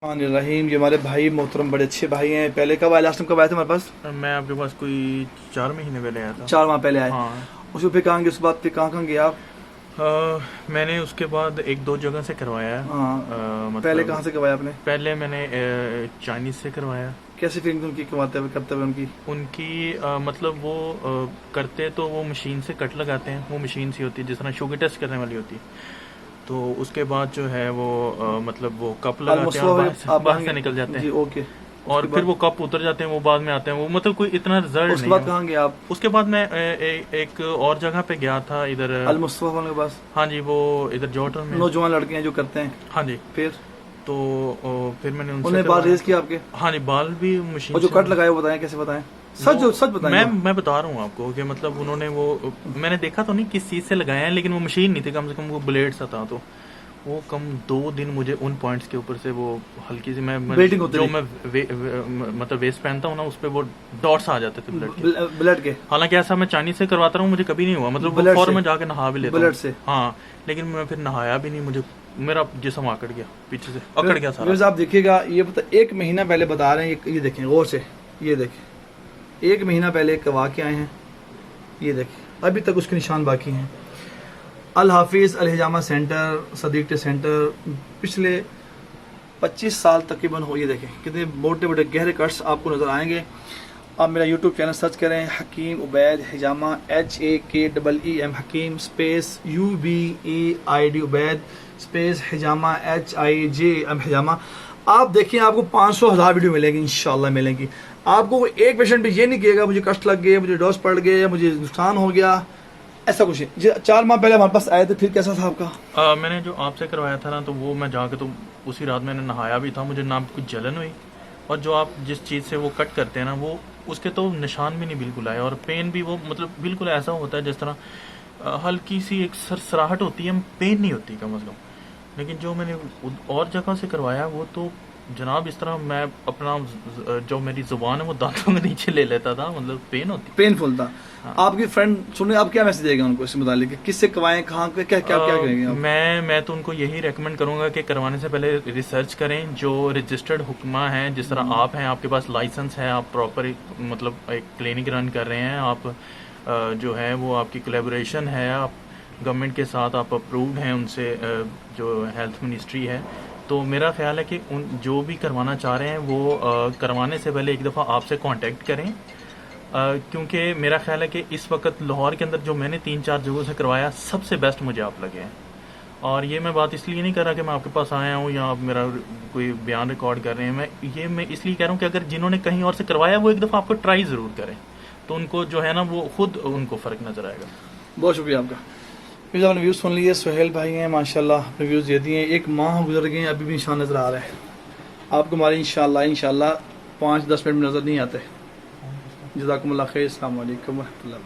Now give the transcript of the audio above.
रहीम। ये हमारे भाई मोहतरम बड़े अच्छे भाई हैं। पहले कब आए, लास्ट टाइम कब आए थे हमारे पास? मैं आपके पास कोई 4 महीने पहले आया था। 4 माह पहले आए। हाँ। उसको फिर कहाँ गए, उस बात पे कहाँ गए आप? मैंने उसके बाद 1-2 जगह से करवाया है। हाँ। मतलब पहले कहाँ से करवाया आपने? पहले मैंने चाइनीज से करवाया। कैसी फीलिंग उनकी करते हुए उनकी? मतलब वो करते तो वो मशीन से कट लगाते हैं, वो मशीन सी होती है जिस तरह शुगर टेस्ट करने वाली होती है। तो उसके बाद जो है वो मतलब वो कप लगाते हैं और बाहर से निकल जाते हैं। ओके। और फिर वो कप उतर जाते हैं, वो बाद में आते हैं, वो मतलब कोई इतना रिजल्ट नहीं। उसके बाद कहाँ गए आप? उसके बाद मैं एक और जगह पे गया था, इधर अल मुस्तफा के पास। हाँ जी, वो इधर जॉर्डन में नौजवान लड़के हैं जो करते हैं। हाँ जी। फिर फिर मैंने उन्हें बाल रेज किया आपके? हाँ जी, बाल भी मशीन और जो कट लगाए वो बताएं, कैसे बताएं? सच बताएं। मैं बता रहा हूँ आपको कि मतलब उन्होंने वो मैंने देखा तो नहीं किस चीज से लगाए हैं, लेकिन वो मशीन नहीं थी, कम से कम वो ब्लेड सा था। तो वो कम 2 दिन मुझे उन पॉइंट्स के ऊपर से वो हल्की सी मैं जो मैं मतलब वेस्ट पहनता हूँ ना, उस पे वो डॉट्स आ जाते थे ब्लड के। हालांकि ऐसा मैं चाइनीज से करवाता रहा हूँ, मुझे कभी नहीं हुआ। मतलब फौरन में जाके नहा भी लेता ब्लड से। हाँ, लेकिन मैं फिर नहाया भी नहीं, मुझे मेरा जिस्म आकड़ गया, पीछे से अकड़ गया सारा। आप देखिएगा, ये पता 1 महीना पहले बता रहे हैं, ये देखें गौर से, ये देखें 1 महीना पहले करवा के आए हैं, ये देखें अभी तक उसके निशान बाकी हैं। अल हाफिज़ अल हिजामा सेंटर, सदीक सेंटर, पिछले 25 साल तकरीबन हो। ये देखें कितने मोटे मोटे गहरे कट्स आपको नज़र आएंगे। आप मेरा यूट्यूब चैनल सर्च करें, हकीम उबैद हिजामा, HAKEEM हकीम स्पेस UBEID उबैद स्पेस हिजामा HIJM हिजामा। आप देखिए, आपको 500,000 वीडियो मिलेंगी, इंशाल्लाह मिलेंगी। आपको एक पेशेंट भी ये नहीं कहेगा मुझे कष्ट लग गए, मुझे डोज पड़ गए या मुझे नुकसान हो गया, ऐसा कुछ नहीं। 4 माह पहले हमारे पास आए थे, फिर कैसा था आपका? मैंने जो आपसे करवाया था ना, तो वो मैं जाके तो उसी रात मैंने नहाया भी था, मुझे ना कुछ जलन हुई। और जो आप जिस चीज़ से वो कट करते हैं ना, वो उसके तो निशान भी नहीं बिल्कुल आए। और पेन भी वो मतलब बिल्कुल ऐसा होता है जिस तरह हल्की सी एक सरसराहट होती है, पेन नहीं होती कम से कम। लेकिन जो मैंने और जगह से करवाया वो तो जनाब इस तरह मैं अपना जो मेरी जुबान है वो दांतों में नीचे ले लेता था, मतलब पेन होती, पेनफुल था। हाँ। आपकी फ्रेंड सुने, आप क्या मैसेज देगा उनको इससे मुतालिक, किससे करवाएं, कहाँ पे, क्या क्या क्या करेंगे आप? मैं तो उनको यही रेकमेंड करूंगा कि करवाने से पहले रिसर्च करें, जो रजिस्टर्ड हुक्मा हैं, जिस तरह आप हैं, आपके पास लाइसेंस है, आप प्रॉपर मतलब एक क्लिनिक रन कर रहे हैं, आप जो है वो आपकी कोलैबोरेशन है, आप गवर्नमेंट के साथ आप अप्रूव्ड हैं उनसे, जो हेल्थ मिनिस्ट्री है। तो मेरा ख्याल है कि उन जो भी करवाना चाह रहे हैं वो करवाने से पहले एक दफ़ा आपसे कांटेक्ट करें, क्योंकि मेरा ख्याल है कि इस वक्त लाहौर के अंदर जो मैंने 3-4 जगहों से करवाया, सबसे बेस्ट मुझे आप लगे हैं। और ये मैं बात इसलिए नहीं कर रहा कि मैं आपके पास आया हूँ या आप मेरा कोई बयान रिकॉर्ड कर रहे हैं, मैं इसलिए कह रहा हूँ कि अगर जिन्होंने कहीं और से करवाया वो एक दफ़ा आपको ट्राई ज़रूर करें, तो उनको जो है ना वो खुद उनको फ़र्क नज़र आएगा। बहुत शुक्रिया आपका। फिर आपने व्यूज़ सुन लिए, सुहेल भाई हैं माशाल्लाह, अपने व्यूज़ दे दिए। 1 माह गुजर गए, अभी भी निशान नज़र आ रहा है आपको हमारे, इंशाल्लाह 5-10 मिनट में नज़र नहीं आते। जज़ाकुमुल्लाह खैर। अस्सलाम वालेकुम व रहमतुल्लाह।